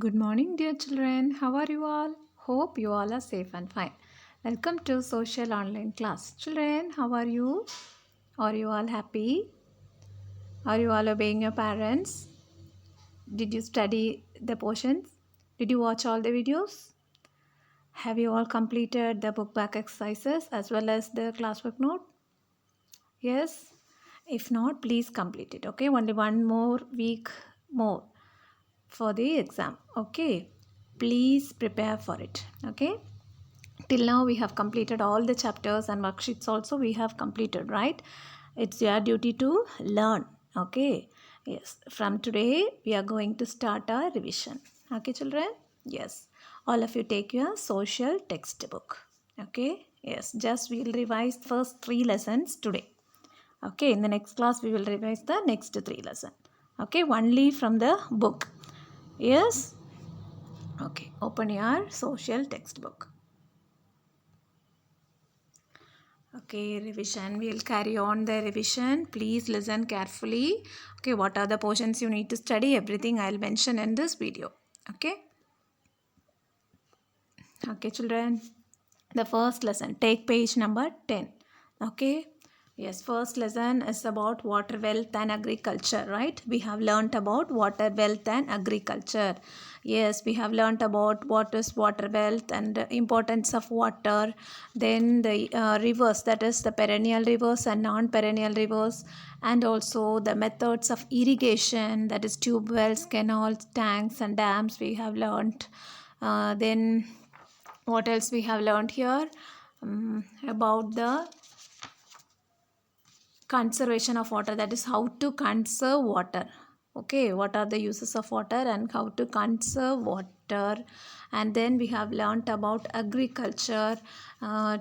Good morning, dear children. How are you all? Hope you all are safe and fine. Welcome to social online class. Children, how are you? Are you all happy? Are you all obeying your parents? Did you study the portions? Did you watch all the videos? Have you all completed the book back exercises as well as the classwork note? Yes? If not, please complete it. Okay, only one more week more for the exam. Okay, please prepare for it. Okay, till now we have completed all the chapters and worksheets also we have completed, right? It's your duty to learn. Okay, yes, from today we are going to start our revision. Okay, children? Yes, all of you take your social textbook. Okay, yes, just we'll revise first 3 lessons today. Okay, in the next class we will revise the next 3 lessons. Okay, only from the book. Yes. Okay, open your social textbook. Okay, revision. We'll carry on the revision. Please listen carefully. Okay, what are the portions you need to study? Everything I'll mention in this video. Okay. Okay, children. The first lesson. Take page number 10. Okay. Yes, first lesson is about water wealth and agriculture, right? We have learnt about water wealth and agriculture. Yes, we have learnt about what is water wealth and the importance of water. Then the rivers, that is the perennial rivers and non-perennial rivers, and also the methods of irrigation, that is tube wells, canals, tanks and dams we have learnt. Then what else we have learned here? About the conservation of water, that is how to conserve water. Okay, what are the uses of water and how to conserve water. And then we have learnt about agriculture,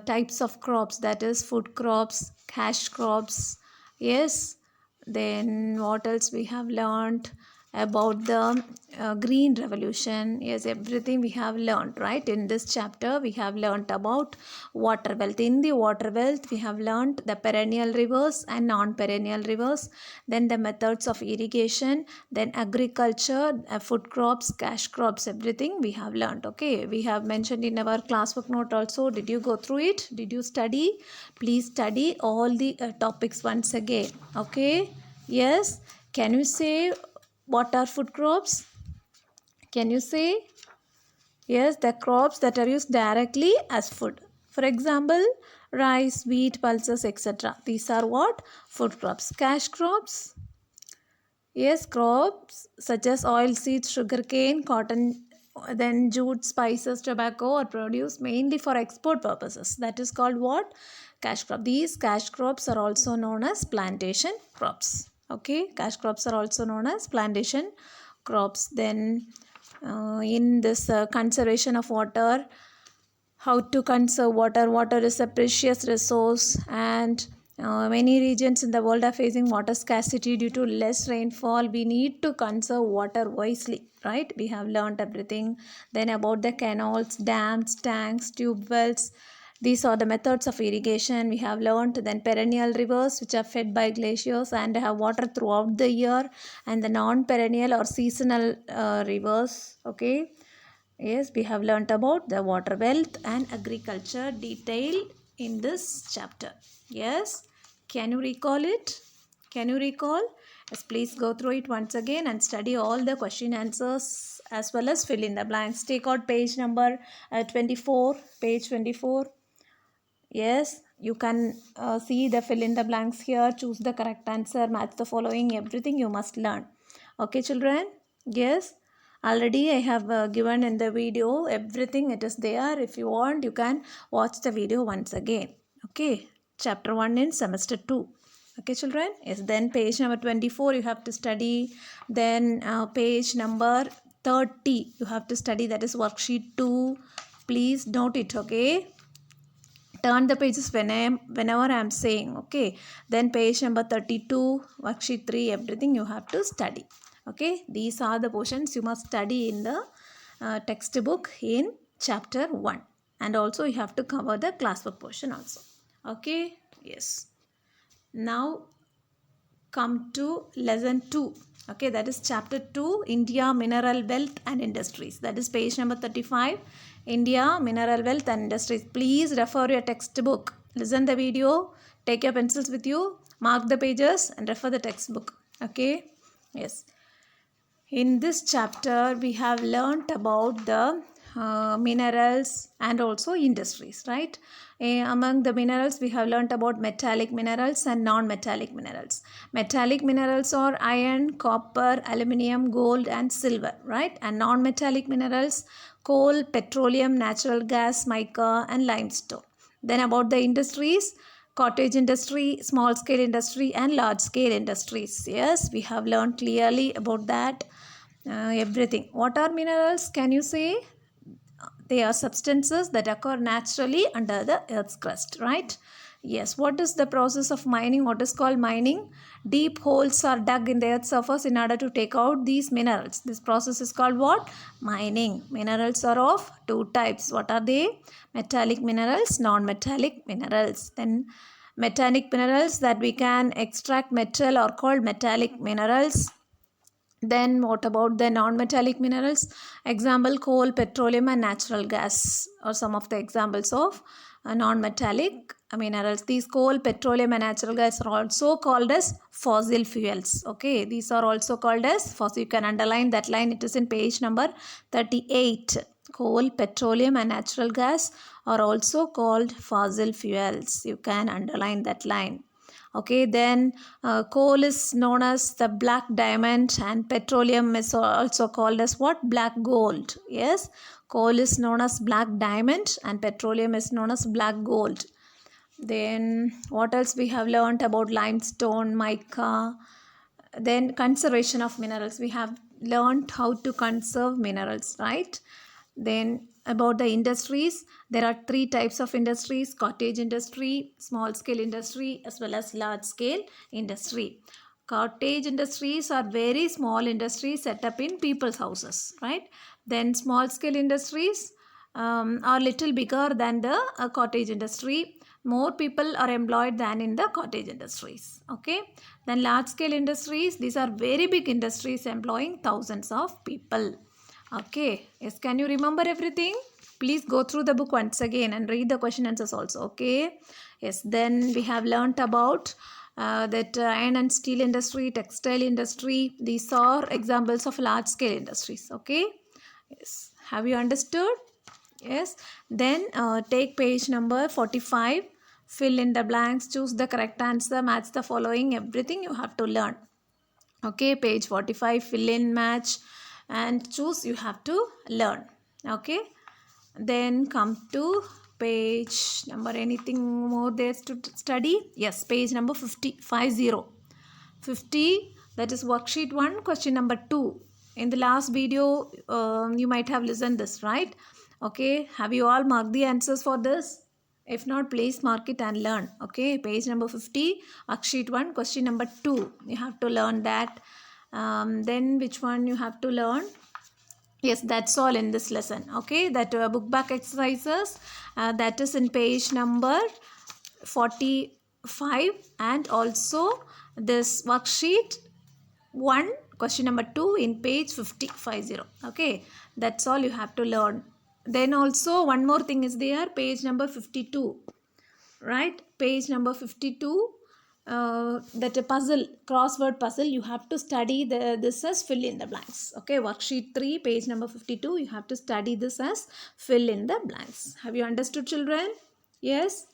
types of crops, that is food crops, cash crops. Yes, then what else we have learnt? About the green revolution. Yes, everything we have learnt, right? In this chapter we have learnt about water wealth. In the water wealth we have learnt the perennial rivers and non-perennial rivers, then the methods of irrigation, then agriculture, food crops, cash crops, everything we have learnt. Okay, we have mentioned in our classwork note also. Did you go through it? Did you study? Please study all the topics once again. Okay, yes. Can you say what are food crops? Can you say? Yes, the crops that are used directly as food. For example, rice, wheat, pulses, etc. These are what? Food crops. Cash crops? Yes, crops such as oil seeds, sugarcane, cotton, then jute, spices, tobacco are produced mainly for export purposes. That is called what? Cash crop. These cash crops are also known as plantation crops. Okay, cash crops are also known as plantation crops. Then in this conservation of water, how to conserve water. Water is a precious resource, and many regions in the world are facing water scarcity due to less rainfall. We need to conserve water wisely, right? We have learned everything. Then about the canals, dams, tanks, tube wells, these are the methods of irrigation we have learned. Then perennial rivers, which are fed by glaciers and have water throughout the year, and the non-perennial or seasonal rivers. Okay, yes, we have learnt about the water wealth and agriculture detailed in this chapter. Yes, can you recall it? Can you recall? Yes, please go through it once again and study all the question answers as well as fill in the blanks. Take out page number 24, page 24. Yes, you can see the fill in the blanks here. Choose the correct answer, match the following, everything you must learn. Okay, children? Yes, already I have given in the video everything, it is there. If you want, you can watch the video once again. Okay, chapter 1 in semester 2. Okay, children? Yes, then page number 24 you have to study. Then page number 30 you have to study, that is worksheet 2. Please note it, okay? Turn the pages whenever I am saying. Okay, then page number 32, worksheet 3, everything you have to study. Okay, these are the portions you must study in the textbook in chapter 1, and also you have to cover the classwork portion also. Okay, yes. Now come to lesson 2. Okay, that is chapter 2, India, Mineral Wealth and Industries. That is page number 35, India, Mineral Wealth and Industries. Please refer your textbook. Listen the video, take your pencils with you, mark the pages and refer the textbook. Okay, yes. In this chapter, we have learnt about the minerals and also industries, right? Among the minerals, we have learnt about metallic minerals and non-metallic minerals. Metallic minerals are iron, copper, aluminium, gold and silver, right? And non-metallic minerals, coal, petroleum, natural gas, mica and limestone. Then about the industries, cottage industry, small scale industry and large scale industries. Yes, we have learned clearly about that. Everything. What are minerals? Can you say? They are substances that occur naturally under the earth's crust, right? Yes. What is the process of mining? What is called mining? Deep holes are dug in the earth's surface in order to take out these minerals. This process is called what? Mining. Minerals are of two types. What are they? Metallic minerals, non-metallic minerals. Then metallic minerals that we can extract metal are called metallic minerals. Then what about the non-metallic minerals? Example, coal, petroleum and natural gas are some of the examples of non-metallic minerals. These coal, petroleum and natural gas are also called as fossil fuels. Okay, these are also called as fossil. You can underline that line. It is in page number 38. Coal, petroleum and natural gas are also called fossil fuels. You can underline that line. Okay, then coal is known as the black diamond and petroleum is also called as what? Black gold. Yes, coal is known as black diamond and petroleum is known as black gold. Then what else we have learned about limestone, mica? Then conservation of minerals. We have learned how to conserve minerals, right? Then about the industries, there are three types of industries: cottage industry, small scale industry as well as large scale industry. Cottage industries are very small industries set up in people's houses, right? Then small scale industries are little bigger than the cottage industry. More people are employed than in the cottage industries. Okay, then large scale industries, these are very big industries employing thousands of people. Okay, yes, can you remember everything? Please go through the book once again and read the question answers also. Okay, yes, then we have learnt about that iron and steel industry, textile industry. These are examples of large scale industries. Okay, yes, have you understood? Yes, then take page number 45, fill in the blanks, choose the correct answer, match the following, everything you have to learn. Okay, page 45, fill in, match and choose, you have to learn. Okay, then come to page number, anything more there to study? Yes, page number 50, 50, that is worksheet 1, question number 2. In the last video, you might have listened this, right? Okay, have you all marked the answers for this? If not, please mark it and learn. Okay, page number 50, worksheet 1, question number 2. You have to learn that. Then which one you have to learn? Yes, that's all in this lesson. Okay, that book back exercises, that is in page number 45, and also this worksheet 1, question number 2 in page 50. Okay, that's all you have to learn. Then also one more thing is there, page number 52, right? Page number 52, that a puzzle, crossword puzzle, you have to study this as fill in the blanks. Okay, worksheet 3, page number 52, you have to study this as fill in the blanks. Have you understood, children? Yes.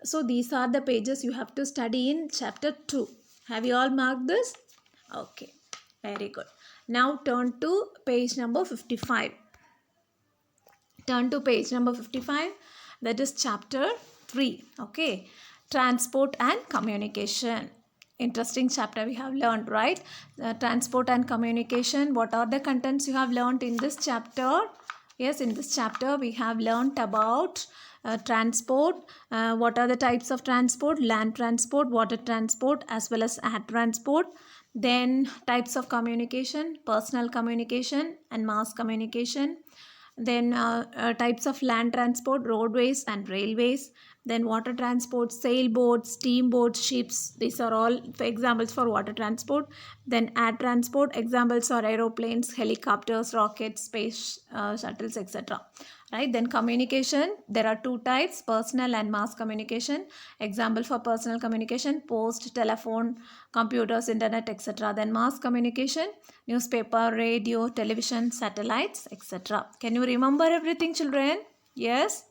So these are the pages you have to study in chapter 2. Have you all marked this? Okay, very good. Now turn to page number 55. Turn to page number 55. That is chapter 3. Okay, transport and communication. Interesting chapter we have learned, right? Transport and communication. What are the contents you have learned in this chapter? Yes, in this chapter we have learned about transport. What are the types of transport? Land transport, water transport as well as air transport. Then types of communication, personal communication and mass communication. Then types of land transport, roadways and railways. Then water transport, sailboats, steamboats, ships. These are all examples for water transport. Then air transport, examples are aeroplanes, helicopters, rockets, space shuttles, etc. Right? Then communication, there are two types, personal and mass communication. Example for personal communication, post, telephone, computers, internet, etc. Then mass communication, newspaper, radio, television, satellites, etc. Can you remember everything, children? Yes?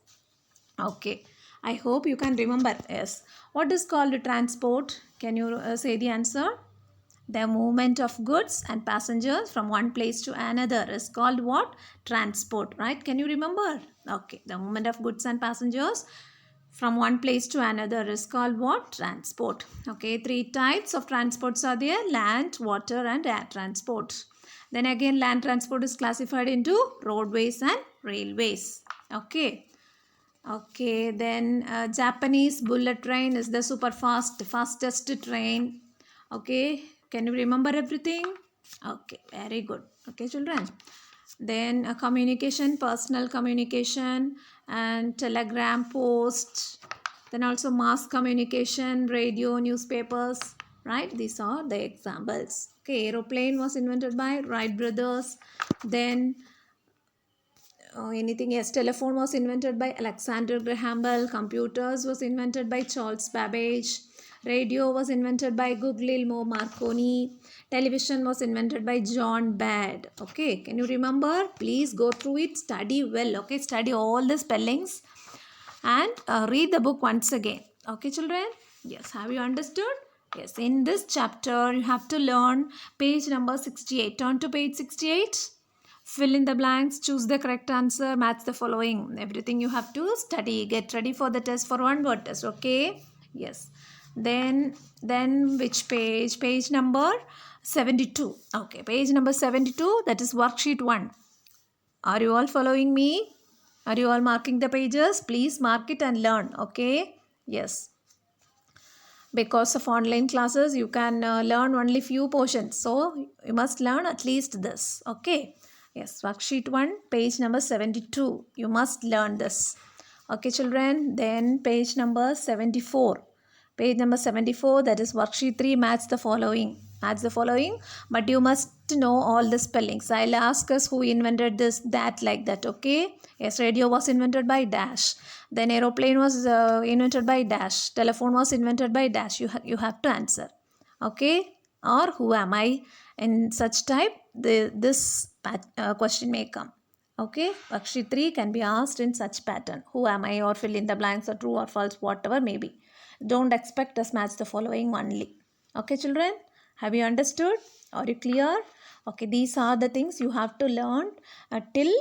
Okay. I hope you can remember. Yes. What is called transport? Can you say the answer? The movement of goods and passengers from one place to another is called what? Transport, right? Can you remember? Okay. The movement of goods and passengers from one place to another is called what? Transport. Okay. Three types of transports are there: land, water, and air transport. Then again, land transport is classified into roadways and railways. Okay. Okay, then Japanese bullet train is the fastest train. Okay, can you remember everything? Okay, very good. Okay, children. Then communication, personal communication, and telegram, post. Then also mass communication, radio, newspapers. Right, these are the examples. Okay, aeroplane was invented by Wright brothers. Then anything, yes, telephone was invented by Alexander Graham Bell. Computers was invented by Charles Babbage. Radio was invented by Guglielmo Marconi. Television was invented by John Baird. Okay, can you remember? Please go through it, study well. Okay, study all the spellings and read the book once again. Okay, children? Yes, have you understood? Yes, in this chapter you have to learn page number 68. Turn to page 68. Fill in the blanks, choose the correct answer, match the following. Everything you have to study. Get ready for the test, for one word test. Okay? Yes. Then which page? Page number 72. Okay, page number 72, that is worksheet 1. Are you all following me? Are you all marking the pages? Please mark it and learn. Okay? Yes. Because of online classes, you can learn only few portions. So, you must learn at least this. Okay? Yes, worksheet 1, page number 72. You must learn this. Okay, children. Then page number 74. Page number 74, that is worksheet 3, match the following. Match the following, but you must know all the spellings. I'll ask us who invented this, that, like that. Okay? Yes, radio was invented by dash. Then aeroplane was invented by dash. Telephone was invented by dash. You have to answer. Okay? Or who am I? In such type, this question may come. Okay? Worksheet 3 can be asked in such pattern. Who am I? Or fill in the blanks, or true or false, whatever may be. Don't expect us match the following only. Okay, children? Have you understood? Are you clear? Okay, these are the things you have to learn till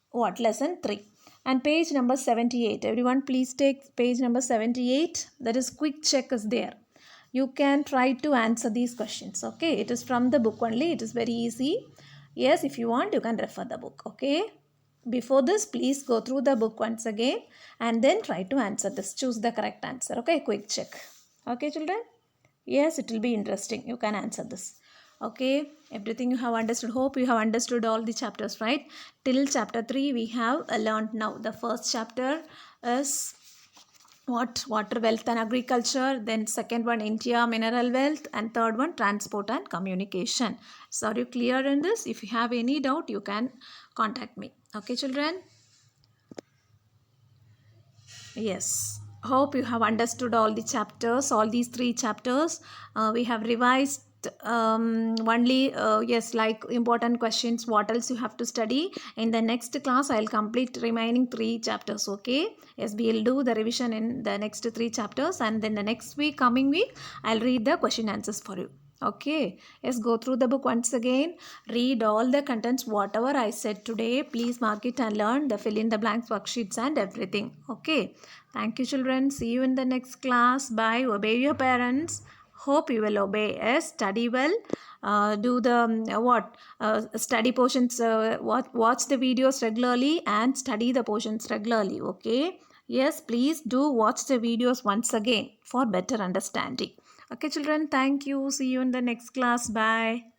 what? Lesson 3. And page number 78. Everyone please take page number 78. That is quick check is there. You can try to answer these questions. Okay, it is from the book only. It is very easy. Yes, if you want, you can refer the book. Okay. Before this, please go through the book once again and then try to answer this. Choose the correct answer. Okay, quick check. Okay, children? Yes, it will be interesting. You can answer this. Okay, everything you have understood. Hope you have understood all the chapters, right? Till chapter 3 we have learned now. The first chapter is what? Water, wealth and agriculture. Then second one, India, mineral wealth. And third one, transport and communication. So are you clear in this? If you have any doubt, you can contact me. Okay, children? Yes. Hope you have understood all the chapters, all these 3 chapters. We have revised only, yes, like important questions. What else you have to study? In the next class, I'll complete remaining 3 chapters. Okay. Yes, we'll do the revision in the next 3 chapters. And then the next week, coming week, I'll read the question answers for you. Okay, yes, go through the book once again, read all the contents, whatever I said today. Please mark it and learn the fill in the blanks worksheets and everything. Okay, thank you, children. See you in the next class. Bye. Obey your parents. Hope you will obey. Yes, study well. Do the study portions. Watch the videos regularly and study the portions regularly. Okay. Yes, please do watch the videos once again for better understanding. Okay, children, thank you. See you in the next class. Bye.